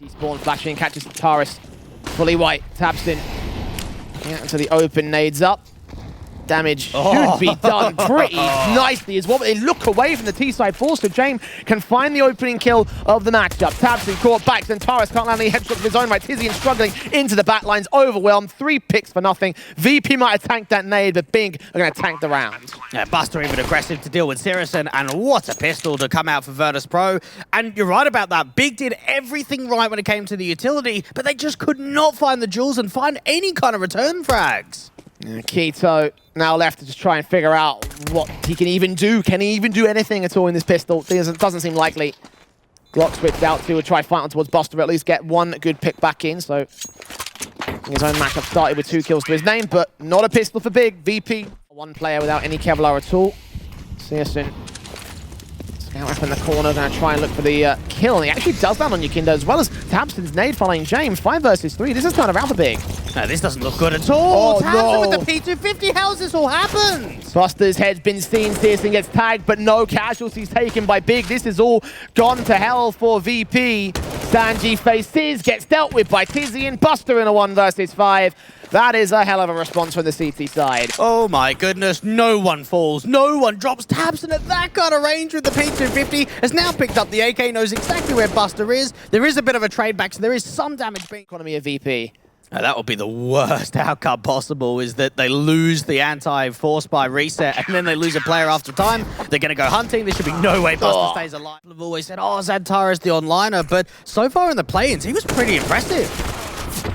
Spawn flashing, catches XANTARES. Fully white, tabseN. Yeah, into the open, nades up. Damage should be done pretty nicely as well, but they look away from the T-side force, so Jame can find the opening kill of the matchup. tabseN caught back, XANTARES can't land any headshot of his own right. tiziaN struggling into the back lines, overwhelmed, 3 picks for nothing. VP might have tanked that nade, but Big are going to tank the round. Yeah, Buster even aggressive to deal with syrsoN, and what a pistol to come out for Virtus.pro. And you're right about that. Big did everything right when it came to the utility, but they just could not find the jewels and find any kind of return frags. Yeah, Qikert now left to just try and figure out what he can even do. Can he even do anything at all in this pistol? It doesn't seem likely. Glock switched out to try fighting towards Buster, at least get one good pick back in. So his own matchup started with 2 kills to his name, but not a pistol for Big. VP, one player without any Kevlar at all. syrsoN scout up in the corner, going to try and look for the kill. And he actually does land on YEKINDAR, as well as tabseN's nade following Jame. 5 versus 3. This is kind of around for Big. No, this doesn't look good at all. Oh, no. With the P250, how's this all happened? Buster's head's been seen, syrsoN gets tagged, but no casualties taken by Big. This is all gone to hell for VP. SANJI faces, gets dealt with by tiziaN. Buster in a 1 versus 5. That is a hell of a response from the CT side. Oh my goodness, no one falls, no one drops. tabseN at that kind of range with the P250 has now picked up the AK, knows exactly where Buster is. There is a bit of a trade back, so there is some damage being... Economy of VP. Now, that would be the worst outcome possible, is that they lose the anti-force by reset and then they lose a player after time. They're going to go hunting. There should be no way Buster stays alive. People have always said, oh, XANTARES the onliner, but so far in the play-ins, he was pretty impressive.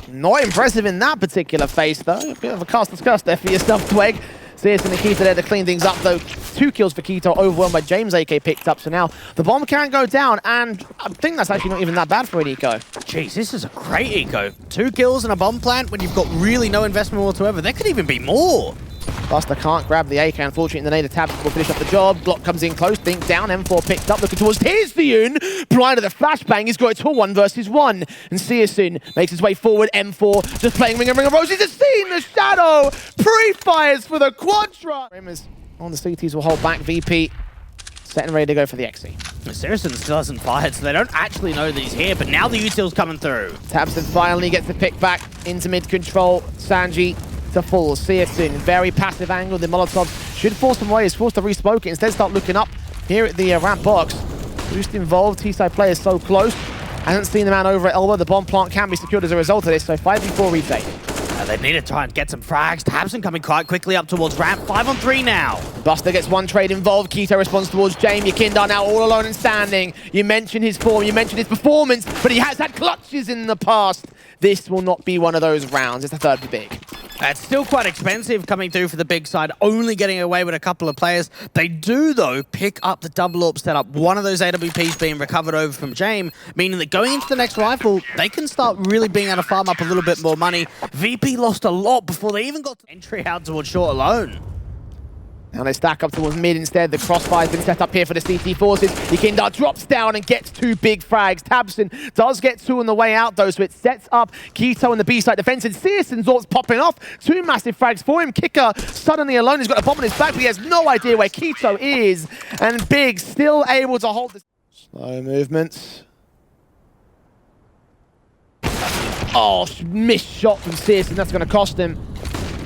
Not impressive in that particular phase, though. A bit of a cast discuss there for yourself, Tweg. syrsoN and Qikert there to clean things up, though. 2 kills for Qikert, overwhelmed by Jame's AK picked up. So now the bomb can go down, and I think that's actually not even that bad for an eco. Jeez, this is a great eco. 2 kills and a bomb plant when you've got really no investment whatsoever. There could even be more. Buster can't grab the AK, unfortunately, in the nade. The tabs will finish up the job. Glock comes in close, think down, M4 picked up, looking towards tiziaN. Blind of the flashbang, he's got it to a 1 versus 1. And syrsoN makes his way forward, M4, just playing Ring of Roses. He's seen the shadow, pre-fires for the quadra. KRIMZ on the CTs will hold back. VP set and ready to go for the XE. syrsoN still hasn't fired, so they don't actually know that he's here, but now the util's coming through. tabseN finally gets the pick back into mid control. SANJI to full. syrsoN, very passive angle. The Molotov should force him away. He's forced to respoke it. Instead, start looking up here at the ramp box. Boost involved. T-side player so close. Hasn't seen the man over at elbow. The bomb plant can be secured as a result of this. So 5v4 retake. They need to try and get some frags. tabseN coming quite quickly up towards ramp. 5 on 3 now. Buster gets 1 trade involved. Qikert responds towards Jame. YEKINDAR now all alone and standing. You mentioned his form, you mentioned his performance, but he has had clutches in the past. This will not be one of those rounds. It's the 3rd for Big. It's still quite expensive coming through for the Big side, only getting away with a couple of players. They do, though, pick up the double AWP setup. One of those AWPs being recovered over from Jame, meaning that going into the next rifle, they can start really being able to farm up a little bit more money. VP lost a lot before they even got to entry out towards short alone. Now they stack up towards mid instead. The crossfire's been set up here for the CT forces. YEKINDAR drops down and gets 2 big frags. tabseN does get 2 on the way out, though, so it sets up Qikert in the B-side defense. And syrsoN's AWP's popping off. 2 massive frags for him. Qikert suddenly alone. He's got a bomb on his back, but he has no idea where Qikert is. And Big still able to hold this. Slow movements. Oh, missed shot from syrsoN. That's going to cost him.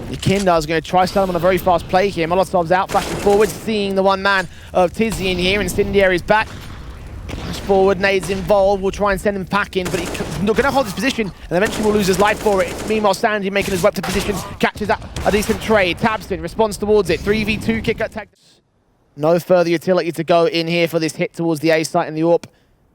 YEKINDAR's going to try to sell him on a very fast play here. Molotov's out, flashing forward, seeing the 1 man of tiziaN here. Incendiary's back. Flash forward, nades involved. We'll try and send him packing, but he's not going to hold his position, and eventually will lose his life for it. Meanwhile, SANJI making his way up to position, catches up a decent trade. tabseN responds towards it. 3v2, Qikert tag. No further utility to go in here for this hit towards the A site and the AWP.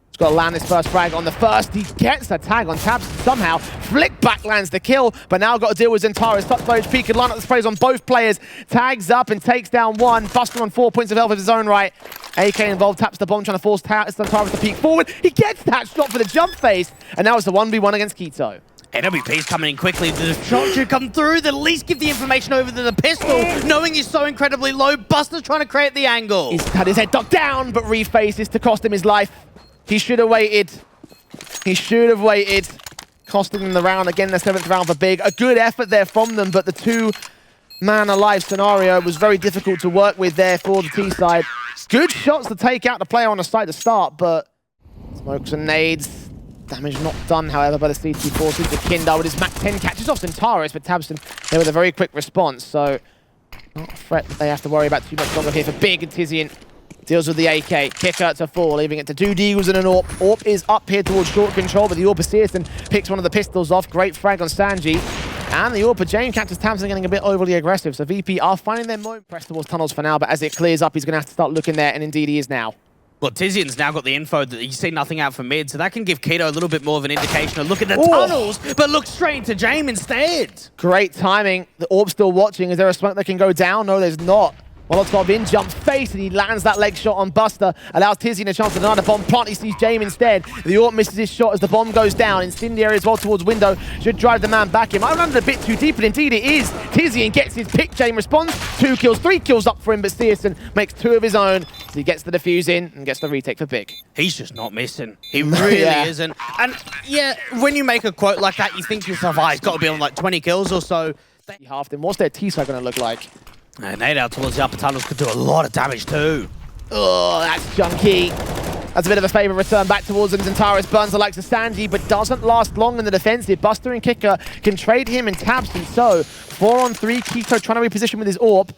He's got to land his first frag on the first. He gets a tag on tabseN somehow. Flick back lands the kill, but now got to deal with XANTARES. Touch by HP, could line up the sprays on both players. Tags up and takes down 1. Buster on 4 points of health of his own right. AK involved, taps the bomb, trying to force XANTARES to peek forward. He gets that shot for the jump face, and now it's the 1v1 against Qikert. AWP's coming in quickly. The shot should come through. At least give the information over to the pistol, knowing he's so incredibly low. Buster's trying to create the angle. He's had his head ducked down, but refaces to cost him his life. He should have waited. He should have waited. Costing them the round. Again, the 7th round for Big. A good effort there from them, but the 2-man alive scenario was very difficult to work with there for the T side. Good shots to take out the player on the side to start, but smokes and nades. Damage not done, however, by the CT forces. YEKINDAR with his Mach 10 catches off tabseN, but tabseN there with a very quick response, so not a threat that they have to worry about too much longer here for Big. And tiziaN deals with the AK. Qikert to fall, leaving it to 2 deagles and an AWP. AWP is up here towards short control, but the AWP of syrsoN picks one of the pistols off. Great frag on SANJI. And the AWP of Jame catches tabseN getting a bit overly aggressive, so VP are finding their moment. Press towards tunnels for now, but as it clears up, he's going to have to start looking there, and indeed he is now. Well, tiziaN's now got the info that he's seen nothing out for mid, so that can give Qikert a little bit more of an indication of look at the tunnels, but look straight into Jame instead. Great timing. The AWP's still watching. Is there a smoke that can go down? No, there's not. Molotov in, jumps face, and he lands that leg shot on Buster. Allows tiziaN a chance to deny the bomb plant. He sees Jame instead. The AWP misses his shot as the bomb goes down. Incendiary as well towards window. Should drive the man back in. Might have landed a bit too deep, and indeed it is. tiziaN gets his pick. Jame responds. 2 kills, 3 kills up for him, but syrsoN makes 2 of his own. So he gets the defuse in and gets the retake for Big. He's just not missing. He really isn't. And yeah, when you make a quote like that, you think to yourself, he's got to be on like 20 kills or so. He halved him. What's their T-side going to look like? Nade out towards the upper tunnels could do a lot of damage too. Oh, that's Gen.G. That's a bit of a favour return back towards him. XANTARES burns the likes of SANJI, but doesn't last long in the defensive. Buster and Qikert can trade him and tabseN. So 4-on-3, Qikert trying to reposition with his AWP.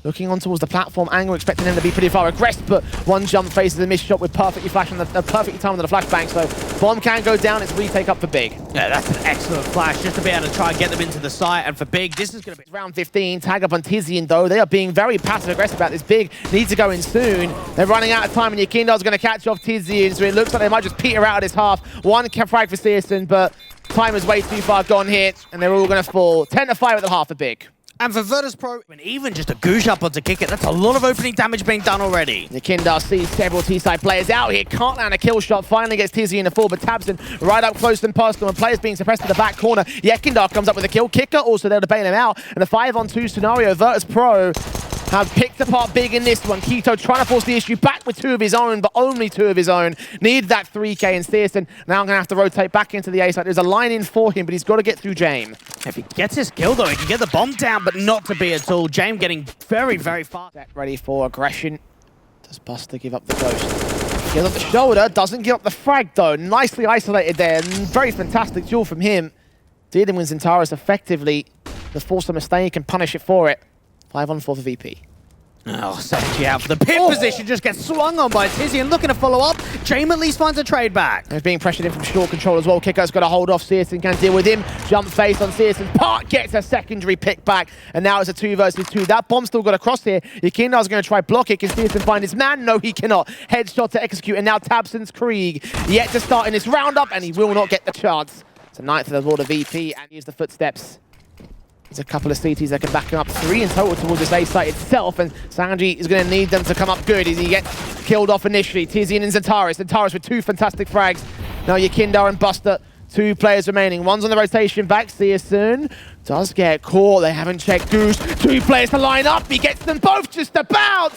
Looking on towards the platform angle, expecting him to be pretty far aggressive, but one jump faces a missed shot with perfectly timed on the flashbang. So bomb can go down, it's retake up for Big. Yeah, that's an excellent flash, just to be able to try and get them into the site. And for Big, this is going to be round 15. Tag up on tiziaN though. They are being very passive aggressive about this. Big needs to go in soon. They're running out of time, and YEKINDAR's going to catch off tiziaN, so it looks like they might just peter out of this half. One frag for syrsoN, but time is way too far gone here, and they're all going to fall. 10-5 at the half for Big. And for Virtus.pro, and even just a goosh up onto Qikert, that's a lot of opening damage being done already. YEKINDAR sees several T-side players out here, can't land a kill shot, finally gets tiziaN to fall, but tabseN right up close and personal, and players being suppressed in the back corner. YEKINDAR comes up with a kill, Qikert also there to bail him out, and a 5-on-2 scenario. Virtus.pro have picked apart Big in this one. Qikert trying to force the issue back with 2 of his own, but only 2 of his own. Need that 3K, and syrsoN now going to have to rotate back into the A side. There's a line in for him, but he's got to get through Jame. If he gets his kill though, he can get the bomb down, but not to be at all. Jame getting very, very fast. Ready for aggression. Does Buster give up the ghost? Gives up the shoulder, doesn't give up the frag though. Nicely isolated there, very fantastic duel from him. Dealing with XANTARES effectively. The force a mistake and punish it for it. 5-on-4 for VP. Oh, SANJI out for the pin position, just gets swung on by tiziaN, looking to follow up. Jame at least finds a trade back. He's being pressured in from short control as well. Qikert's got to hold off syrsoN, can deal with him. Jump face on syrsoN. Park gets a secondary pick back, and now it's a 2 versus 2. That bomb's still got a cross here. YEKINDAR's going to try block it. Can syrsoN find his man? No, he cannot. Headshot to execute, and now tabseN's Krieg yet to start in this roundup, and he will not get the chance. It's a 9th of the border VP, and here's the footsteps. There's a couple of CTs that can back him up. 3 in total towards this A site itself, and SANJI is going to need them to come up good as he gets killed off initially. tiziaN and XANTARES. XANTARES with 2 fantastic frags. Now YEKINDAR and Buster, 2 players remaining. One's on the rotation back. syrsoN does get caught. They haven't checked Goose. 2 players to line up. He gets them both just about.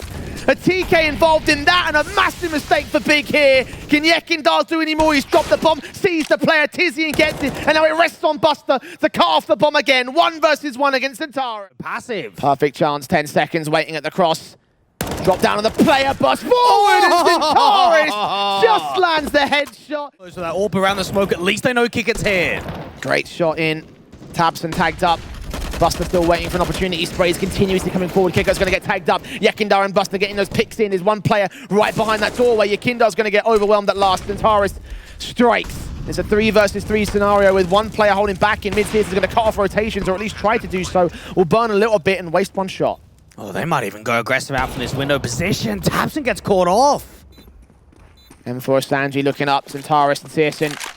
A TK involved in that, and a massive mistake for Big here. Can YEKINDAR do any more? He's dropped the bomb, sees the player, tiziaN gets it, and now it rests on Buster to cut off the bomb again. 1 versus 1 against XANTARES. Passive. Perfect chance, 10 seconds waiting at the cross. Drop down on the player, bust forward, and XANTARES just lands the headshot. So that AWP around the smoke, at least they know Qikert's here. Great shot in. tabseN tagged up. Buster still waiting for an opportunity. Sprays continuously coming forward. Qikert's going to get tagged up. YEKINDAR and Buster getting those picks in. There's one player right behind that doorway. YEKINDAR's going to get overwhelmed at last. XANTARES strikes. It's a 3 versus 3 scenario with one player holding back in mid-tier. Is going to cut off rotations, or at least try to do so. Will burn a little bit and waste 1 shot. Oh, they might even go aggressive out from this window position. tabseN gets caught off. And for SANJI looking up. XANTARES and syrsoN.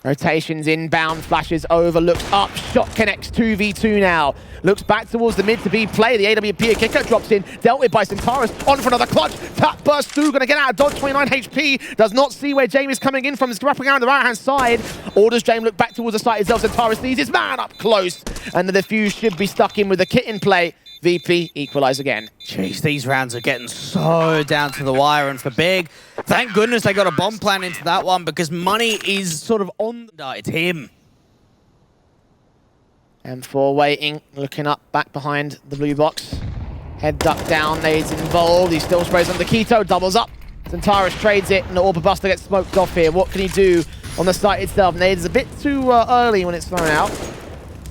Rotations inbound, flashes over, looks up, shot connects 2v2 now. Looks back towards the mid to be play. The AWP Qikert drops in, dealt with by XANTARES, on for another clutch. Tap burst through, gonna get out of dodge, 29 HP. Does not see where Jame is coming in from. He's wrapping around the right-hand side. Orders Jame look back towards the site itself. XANTARES sees his man up close. And the defuse should be stuck in with the kit in play. VP equalize again. Jeez, these rounds are getting so down to the wire, and for Big, thank goodness they got a bomb plan into that one, because money is sort of on. It's him. M4 waiting, looking up, back behind the blue box. Head duck down, nades involved. He still sprays on the Keto, doubles up. XANTARES trades it, and the AWP Buster gets smoked off here. What can he do on the site itself. Nade is a bit too early when it's thrown out.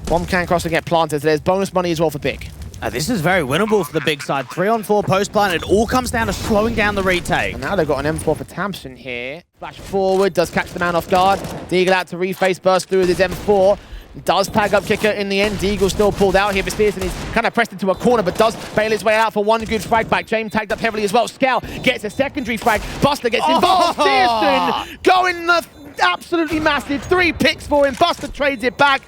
Bomb can cross and get planted, so there's bonus money as well for Big. This is very winnable for the big side. 3-on-4 post plant. It all comes down to slowing down the retake. And now they've got an M4 for tabseN here. Flash forward, does catch the man off guard. Deagle out to reface, burst through with his M4. Does tag up Qikert in the end. Deagle still pulled out here, but syrsoN is kind of pressed into a corner, but does bail his way out for one good frag back. Jame tagged up heavily as well. Scout gets a secondary frag. Buster gets involved. syrsoN going the absolutely massive 3 picks for him. Buster trades it back.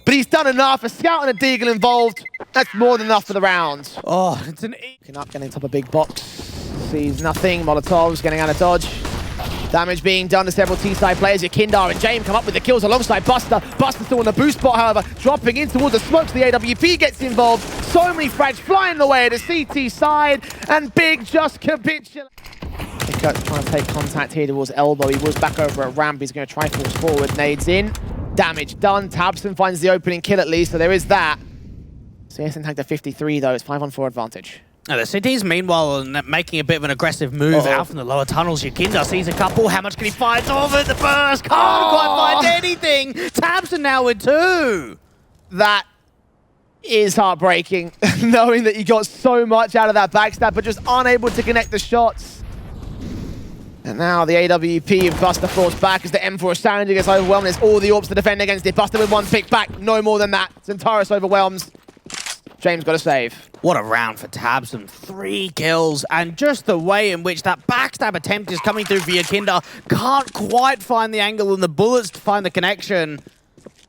But he's done enough. A Scout and a Deagle involved. That's more than enough for the round. It's an... Looking up, getting top a big box. Sees nothing. Molotovs getting out of dodge. Damage being done to several T-side players. YEKINDAR and Jame come up with the kills alongside Buster. Buster still on the boost spot, however, dropping in towards the smokes. The AWP gets involved. So many frags flying away to CT side. And Big just capitulates. Qikert trying to take contact here towards elbow. He was back over at ramp. He's going to try force forward. Nades in. Damage done. tabseN finds the opening kill at least, so there is that. syrsoN tagged a 53 though. It's 5-on-4 advantage. Now the City's meanwhile making a bit of an aggressive move out from the lower tunnels. YEKINDAR sees a couple. How much can he find? Over the burst. Can't quite find anything. tabseN now with 2. That is heartbreaking, knowing that you got so much out of that backstab, but just unable to connect the shots. And now the AWP of Buster falls back as the M4 SANJI gets overwhelmed. It's all the AWPs to defend against it. Buster with 1 pick back, no more than that. XANTARES overwhelms. James got a save. What a round for tabseN. 3 kills, and just the way in which that backstab attempt is coming through for YEKINDAR. Can't quite find the angle and the bullets to find the connection.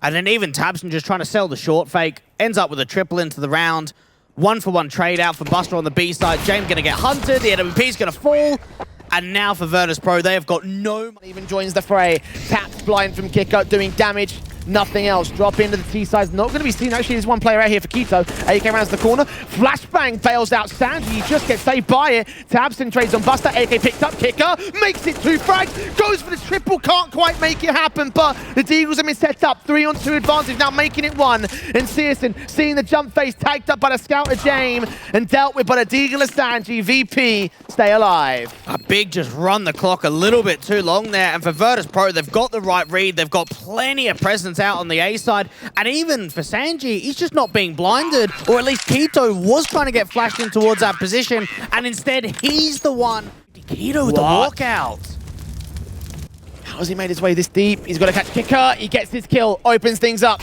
And then even tabseN just trying to sell the short fake. Ends up with a triple into the round. 1-for-1 trade out for Buster on the B side. James going to get hunted. The AWP's going to fall. And now for Virtus.pro, they have got no... Even joins the fray. Taps blind from Qikert, doing damage. Nothing else. Drop into the T side. Not going to be seen. Actually, there's one player out here for Quito. AK rounds the corner. Flashbang bails out SANJI. He just gets saved by it. tabseN trades on Buster. AK picks up Qikert. Makes it 2 frags. Goes for the triple. Can't quite make it happen. But the Deagles have been set up. 3-on-2 advantage. Now making it 1. And syrsoN seeing the jump face tagged up by the Scout of Jame. And dealt with by the Deagle of SANJI. VP stay alive. A Big just run the clock a little bit too long there. And for Virtus.pro, they've got the right read. They've got plenty of presence out on the A side, and even for SANJI, he's just not being blinded, or at least Quito was trying to get flashed in towards that position, and instead he's the one. Quito with the walkout. How has he made his way this deep? He's got to catch Qikert. He gets his kill, opens things up.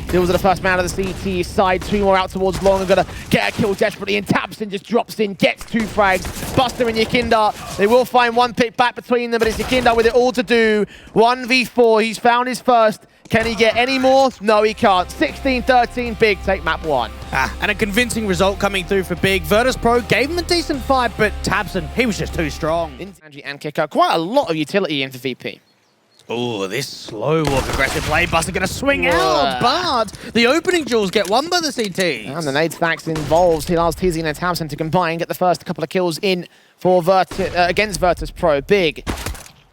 Deals with the first man of the CT side. 2 more out towards long and gonna get a kill desperately. And tabseN just drops in, gets 2 frags. Buster and YEKINDAR. They will find 1 pick back between them, but it's YEKINDAR with it all to do. 1v4. He's found his first. Can he get any more? No, he can't. 16-13, Big take map 1. And a convincing result coming through for Big. Virtus.pro gave him a decent fight, but tabseN, he was just too strong. SANJI and Qikert, quite a lot of utility in for VP. Oh, this slow walk aggressive play. Buster going to swing out, but the opening duels get won by the CT. And the nade stacks involves. He allows tiziaN and tabseN to combine, get the first couple of kills in for against Virtus.pro. Big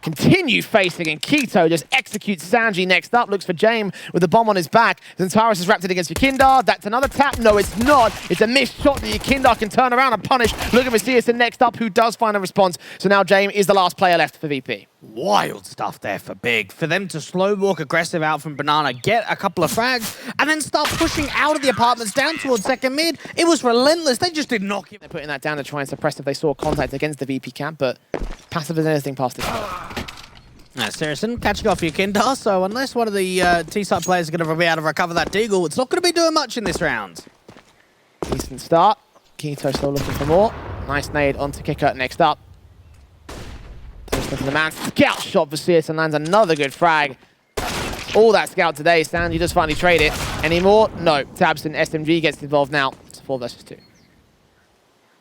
continue facing, and Quito just executes SANJI next up. Looks for Jame with the bomb on his back. XANTARES is wrapped it against YEKINDAR. That's another tap. No, it's not. It's a missed shot that YEKINDAR can turn around and punish. Looking for syrsoN next up, who does find a response. So now Jame is the last player left for VP. Wild stuff there for Big. For them to slow walk aggressive out from Banana, get a couple of frags, and then start pushing out of the apartments down towards second mid. It was relentless. They just did not. They're putting that down to try and suppress if they saw contact against the VP camp, but passive as anything past this. syrsoN catching off YEKINDAR, so unless one of the T-side players is going to be able to recover that deagle, it's not going to be doing much in this round. Decent start. Quito still looking for more. Nice nade onto Qikert next up. To the man. Scout shot for syrsoN lands another good frag. All that scout today. SANJI does finally trade it. Any more? No. tabseN SMG gets involved now. It's 4 versus 2.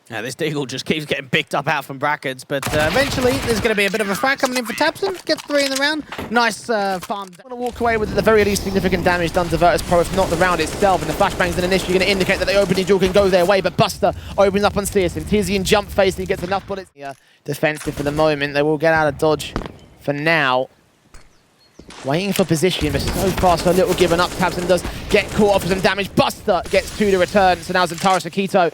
Now this deagle just keeps getting picked up out from brackets, but eventually there's going to be a bit of a frag coming in for tabseN. Gets 3 in the round. Nice farm. I'm going to walk away with at the very least significant damage done to Virtus.pro, if not the round itself. And the flashbangs and initially going to indicate that the opening duel can go their way, but Buster opens up on syrsoN. tiziaN jump face, he gets enough bullets. Defensive for the moment. They will get out of dodge for now. Waiting for position, but so far so little given up. tabseN does get caught off with some damage. Buster gets 2 to return, so now XANTARES for Quito.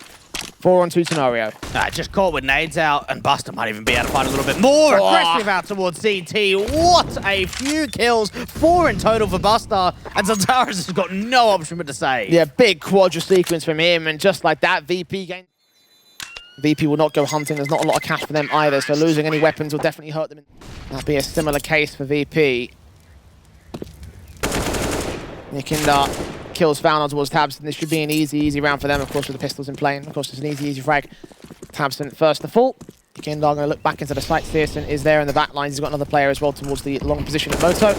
4-on-2 scenario. Just caught with nades out, and Buster might even be able to find a little bit more aggressive out towards CT. What a few kills, 4 in total for Buster, and XANTARES has got no option but to save. Yeah, big quadra sequence from him, and just like that, VP will not go hunting. There's not a lot of cash for them either, so losing any weapons will definitely hurt them. That'll be a similar case for VP. YEKINDAR kills found towards tabseN. This should be an easy round for them, of course, with the pistols in play. And of course, it's an easy frag. tabseN first to fall. YEKINDAR going to look back into the site. syrsoN is there in the back lines. He's got another player as well towards the long position at Moto.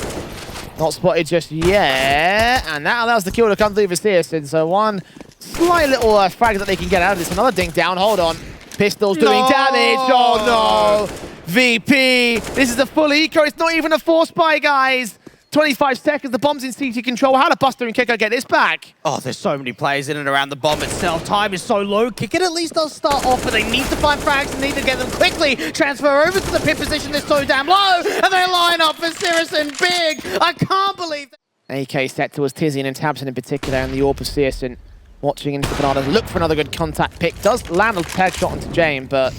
Not spotted just yet. And that allows the kill to come through for syrsoN. So one slight little frag that they can get out of this. Another dink down. Hold on. Pistols doing damage. Oh no. VP. This is a full eco. It's not even a force buy, guys. 25 seconds, the bomb's in CT control. How do Buster and Qikert get this back? Oh, there's so many players in and around the bomb itself. Time is so low. Qikert at least does start off, but they need to find frags and need to get them quickly. Transfer over to the pit position. They're so damn low, and they line up for syrsoN big. I can't believe that. AK set towards tiziaN and tabseN in particular, and the AWP of syrsoN watching into the bananas. Look for another good contact pick. Does land a tag shot onto Jame, but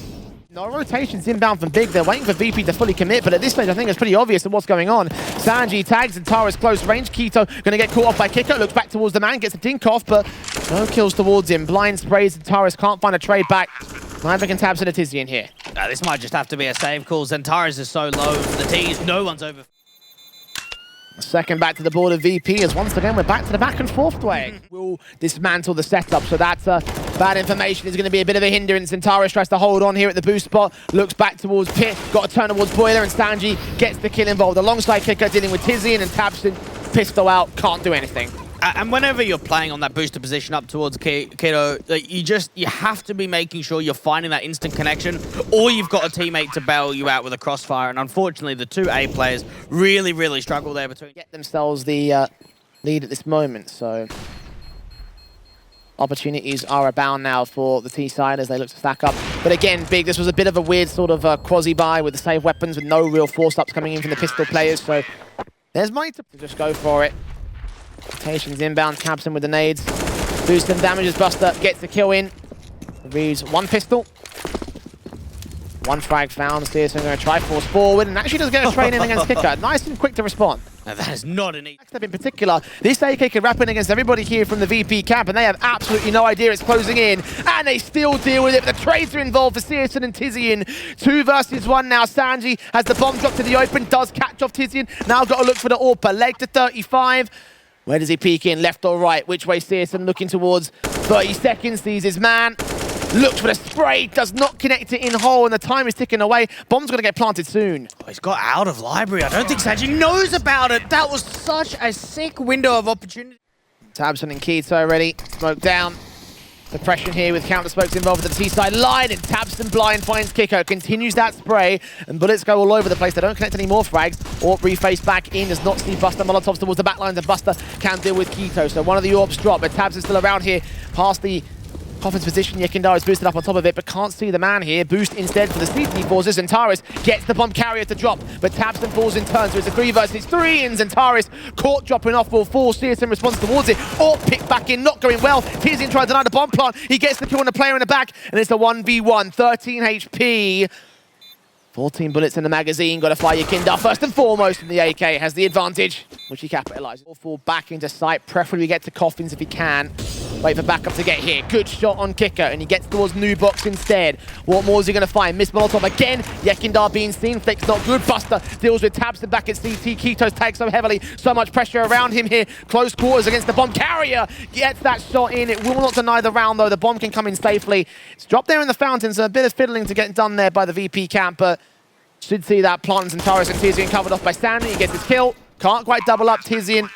no rotations inbound from Big. They're waiting for VP to fully commit, but at this stage, I think it's pretty obvious what's going on. SANJI tags XANTARES close range. Keto going to get caught off by Qikert. Looks back towards the man, gets a dink off, but no kills towards him. Blind sprays. XANTARES can't find a trade back. Neither can tabseN and tiziaN here. This might just have to be a save call. XANTARES is so low for the T's. No one's over. Second back to the board of VP, as once again we're back to the back and forth way. Will dismantle the setup, so that's bad information. Is going to be a bit of a hindrance. XANTARES tries to hold on here at the boost spot, looks back towards pit, got to turn towards boiler, and SANJI gets the kill involved alongside Qikert, dealing with tiziaN and tabseN. Pistol out, can't do anything. And whenever you're playing on that booster position up towards Keto, you have to be making sure you're finding that instant connection, or you've got a teammate to bail you out with a crossfire. And unfortunately, the two A players really struggle there between. Get themselves the lead at this moment, so opportunities are abound now for the T side as they look to stack up. But again, Big, this was a bit of a weird sort of quasi-buy with the save weapons with no real force-ups coming in from the pistol players, so there's money to just go for it. Rotations inbound, tabseN with the nades. Boost and damages Buster, gets the kill in. Reads one pistol. One frag found. syrsoN going to try force forward and actually does get a trade in against Qikert. Nice and quick to respond. Now that is not an easy step in particular. This AK can wrap in against everybody here from the VP camp, and they have absolutely no idea it's closing in, and they still deal with it. The trades are involved for syrsoN and tiziaN. 2 versus 1 now. SANJI has the bomb drop to the open, does catch off tiziaN. Now got to look for the AWP. Leg to 35. Where does he peek in? Left or right? Which way syrsoN looking towards? 30 seconds, sees his man. Looks for the spray, does not connect it in hole, and the time is ticking away. Bomb's going to get planted soon. Oh, he's got out of library. I don't think SANJI knows about it. That was such a sick window of opportunity. tabseN and Keto already. Smoke down. Suppression here with counter smokes involved with the T-side line, and tabseN blind finds Qikert, continues that spray, and bullets go all over the place. They don't connect any more frags, or reface back in, does not see Buster. Molotovs towards the back lines, and Buster can deal with Keto. So one of the AWPs drop, but tabseN's still around here, past the Coffin's position. YEKINDAR is boosted up on top of it, but can't see the man here. Boost instead for the CT forces. XANTARES gets the bomb carrier to drop, but tabseN falls in turn, so it's a 3 versus 3, and XANTARES caught dropping off will fall. syrsoN responds towards it, or picked back in, not going well. tiziaN tries to deny the bomb plant. He gets the kill on the player in the back, and it's a 1v1. 13 HP. 14 bullets in the magazine. Got to fire YEKINDAR first and foremost, and the AK has the advantage, which he capitalizes. Or fall back into sight, preferably get to Coffins if he can. Wait for backup to get here. Good shot on Qikert, and he gets towards new box instead. What more is he going to find? Miss Molotov again. YEKINDAR being seen. Flick's not good. Buster deals with tabseN back at CT. Keto's tagged so heavily. So much pressure around him here. Close quarters against the bomb carrier. Gets that shot in. It will not deny the round, though. The bomb can come in safely. It's dropped there in the fountain, so a bit of fiddling to get done there by the VP camp, but should see that plant and XANTARES and tiziaN covered off by SANJI. He gets his kill. Can't quite double up tiziaN.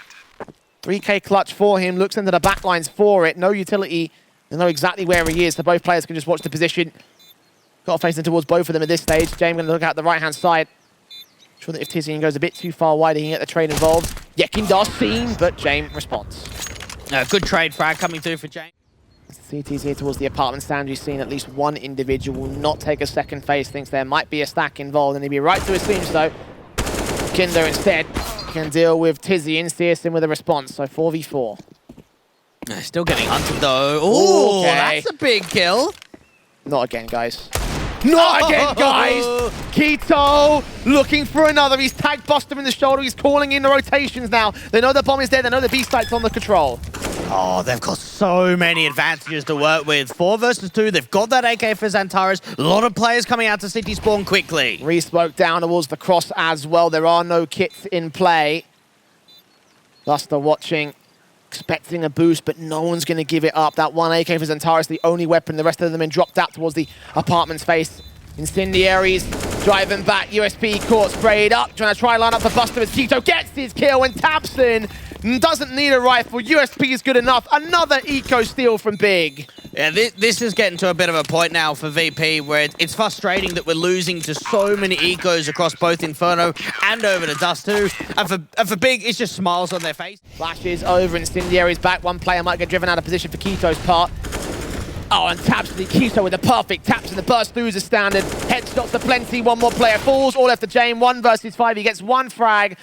3K clutch for him. Looks into the backlines for it. No utility. They know exactly where he is, so both players can just watch the position. Got to face them towards both of them at this stage. Jame going to look out the right-hand side. Sure that if tiziaN goes a bit too far wide, he can get the trade involved. YEKINDAR seen, but Jame responds. Good trade frag coming through for Jame. CT's here towards the apartment. SANJI's seen at least one individual will not take a second phase. Thinks there might be a stack involved, and he'll be right to his seams though. YEKINDAR instead can deal with tiziaN. syrsoN with a response, so 4v4. Still getting hunted though. Oh, okay. That's a big kill. Not again, guys. Not again, guys! Keto looking for another. He's tagged Buster in the shoulder. He's calling in the rotations now. They know the bomb is there. They know the B site's on the control. Oh, they've got so many advantages to work with. 4 versus 2. They've got that AK for XANTARES. A lot of players coming out to city spawn quickly. Re-smoke down towards the cross as well. There are no kits in play. Buster watching, expecting a boost, but no one's going to give it up. That one AK for XANTARES, the only weapon. The rest of them been dropped out towards the apartment's face. Incendiaries driving back. USP caught, sprayed up, trying to try line up for Buster as Keto gets his kill, and tabseN doesn't need a rifle. USP is good enough. Another eco steal from Big. Yeah, this is getting to a bit of a point now for VP where it's frustrating that we're losing to so many ecos across both Inferno and over to Dust 2. And for Big, it's just smiles on their face. Flashes over, Incendiaries back. One player might get driven out of position for Keto's part. Oh, and tabseN, Keto with the perfect taps, and the burst through is a standard. Headshots aplenty, one more player falls, all left to Jame, 1 versus 5. He gets 1 frag,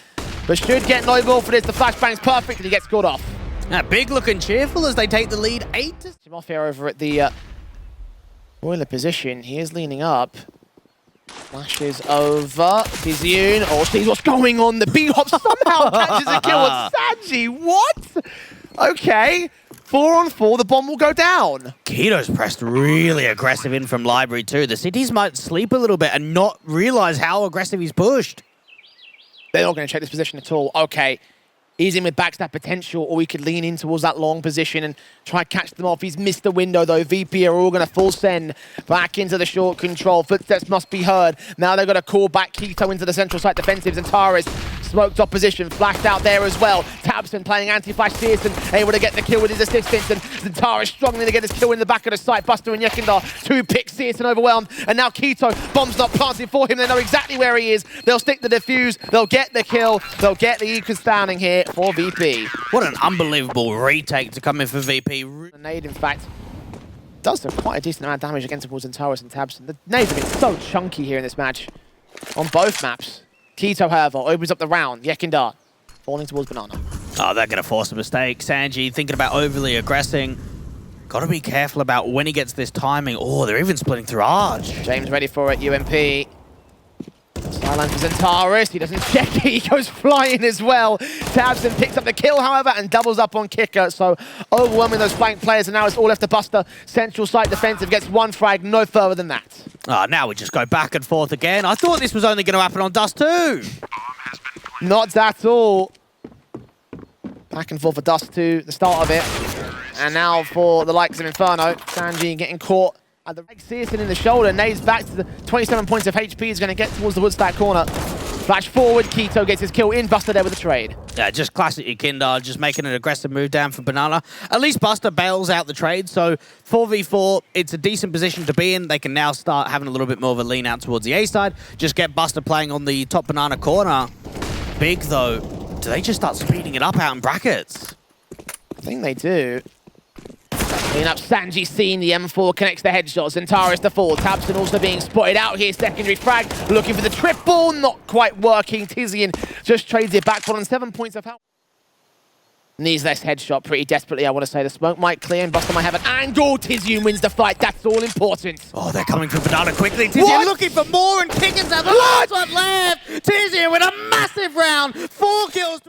but should get no ball for this. The flashbang's perfect, and he gets scored off. Now, Big looking cheerful as they take the lead 8 to... Him off here over at the boiler position. He is leaning up. Flashes over. tiziaN. Oh, sees what's going on. The B-hop somehow catches a kill on SANJI. What? Okay. 4 on 4, the bomb will go down. Keto's pressed really aggressive in from Library too. The cities might sleep a little bit and not realize how aggressive he's pushed. They're not going to check this position at all. Okay. He's in with backstab potential, or we could lean in towards that long position and try to catch them off. He's missed the window, though. VP are all going to full send back into the short control. Footsteps must be heard. Now they've got to call back Keto into the central site defensives, and XANTARES smoked opposition, flashed out there as well. tabseN playing anti-flash syrsoN, able to get the kill with his assistance, and XANTARES struggling to get his kill in the back of the site. Buster and YEKINDAR, 2 picks, syrsoN overwhelmed, and now Keto, bomb's not planted for him. They know exactly where he is. They'll stick the defuse, they'll get the kill, they'll get the eco standing here for VP. What an unbelievable retake to come in for VP. The nade, in fact, does do quite a decent amount of damage against towards XANTARES and tabseN. The nades have been so chunky here in this match on both maps. Keto, however, opens up the round. YEKINDAR falling towards Banana. Oh, they're going to force a mistake. SANJI thinking about overly aggressing. Got to be careful about when he gets this timing. Oh, they're even splitting through Arch. James ready for it. UMP. Sideline for XANTARES. He doesn't check it. He goes flying as well. tabseN picks up the kill, however, and doubles up on Qikert. So overwhelming those flank players, and now it's all left to Buster. Central site defensive gets 1 frag, no further than that. Oh, now we just go back and forth again. I thought this was only going to happen on Dust 2. Not at all. Back and forth for Dust 2, the start of it. And now for the likes of Inferno. SANJI getting caught at the syrsoN in the shoulder. Nades back to the 27 points of HP. Is going to get towards the woodstack corner. Flash forward. Keto gets his kill in. Buster there with the trade. Yeah, just classic YEKINDAR, just making an aggressive move down for Banana. At least Buster bails out the trade, so 4v4, it's a decent position to be in. They can now start having a little bit more of a lean out towards the A side. Just get Buster playing on the top Banana corner. Big, though, do they just start speeding it up out in brackets? I think they do. Clean up SANJI Scene, the M4 connects the headshots. XANTARES to fall. tabseN also being spotted out here. Secondary frag, looking for the triple, not quite working. tiziaN just trades it back on 7 points of health. Needs this headshot pretty desperately, I want to say. The smoke might clear and Buster might have an angle. tiziaN wins the fight, that's all important. Oh, they're coming for Banana quickly. tiziaN looking for more, and Qikert's at the last one left. tiziaN with a massive round. 4 kills.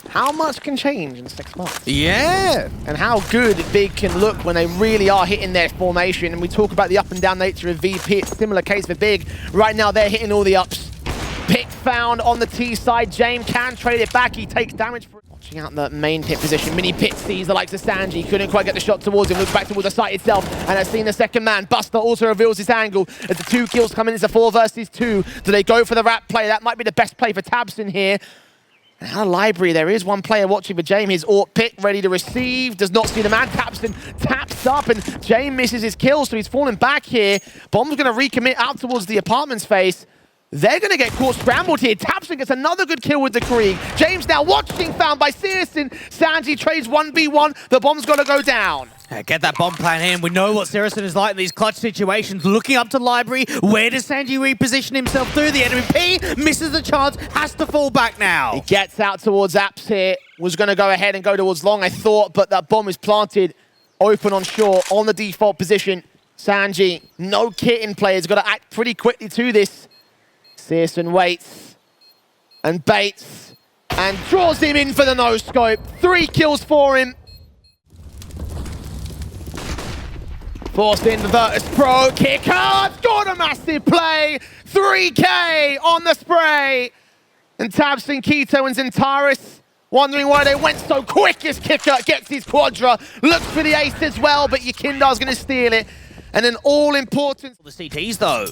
How much can change in 6 months? Yeah. And how good Big can look when they really are hitting their formation. And we talk about the up and down nature of VP. It's a similar case for Big. Right now, they're hitting all the ups. Pick found on the T side. Jame can trade it back. He takes damage for it. Watching out the main pit position. Mini pit sees the likes of SANJI. Couldn't quite get the shot towards him. Looks back towards the site itself. And has seen the second man. Buster also reveals his angle. As the 2 kills come in, it's a 4 versus 2. Do they go for the rat play? That might be the best play for tabseN here. Now Library, there is one player watching for Jame. His AWP pick ready to receive. Does not see the man. tabseN taps up and Jame misses his kill, so he's falling back here. Bomb's going to recommit out towards the apartment's face. They're going to get caught scrambled here. tabseN gets another good kill with the Krieg. James now watching, found by syrsoN. SANJI trades 1v1. The bomb's got to go down. Get that bomb plan in. We know what syrsoN is like in these clutch situations. Looking up to Library. Where does SANJI reposition himself through? The enemy P misses the chance. Has to fall back now. He gets out towards apps here. Was going to go ahead and go towards long, I thought, but that bomb is planted open on shore on the default position. SANJI, no kit in play. He's got to act pretty quickly to this. syrsoN waits and baits and draws him in for the no-scope. 3 kills for him. Forced in the Virtus.pro. Qikert got a massive play. 3K on the spray. And tabseN, Keto and XANTARES wondering why they went so quick as Qikert gets his quadra. Looks for the ace as well, but YEKINDAR's going to steal it. And an all-important... The CTs, though.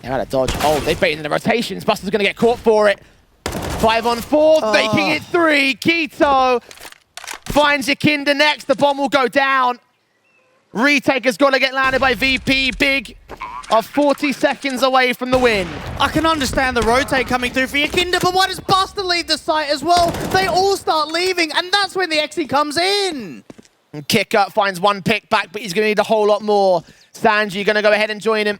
They had a dodge. Oh, they've baited in the rotations. Buster's going to get caught for it. 5 on 4, making it 3. Keto finds YEKINDAR next. The bomb will go down. Retake has got to get landed by VP. Big are 40 seconds away from the win. I can understand the rotate coming through for YEKINDAR, but why does Buster leave the site as well? They all start leaving, and that's when the XE comes in. And Qikert finds 1 pick back, but he's going to need a whole lot more. SANJI going to go ahead and join him.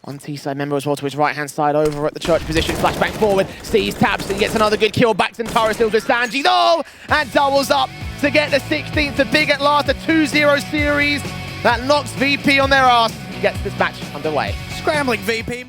One T-side member as well to his right-hand side over at the Cerq position. Flashback forward, sees tabseN, gets another good kill. Back to XANTARES, still to SANJI, no! And doubles up to get the 16th. The big at last, a 2-0 series. That knocks VP on their ass. Gets this match underway. Scrambling VP.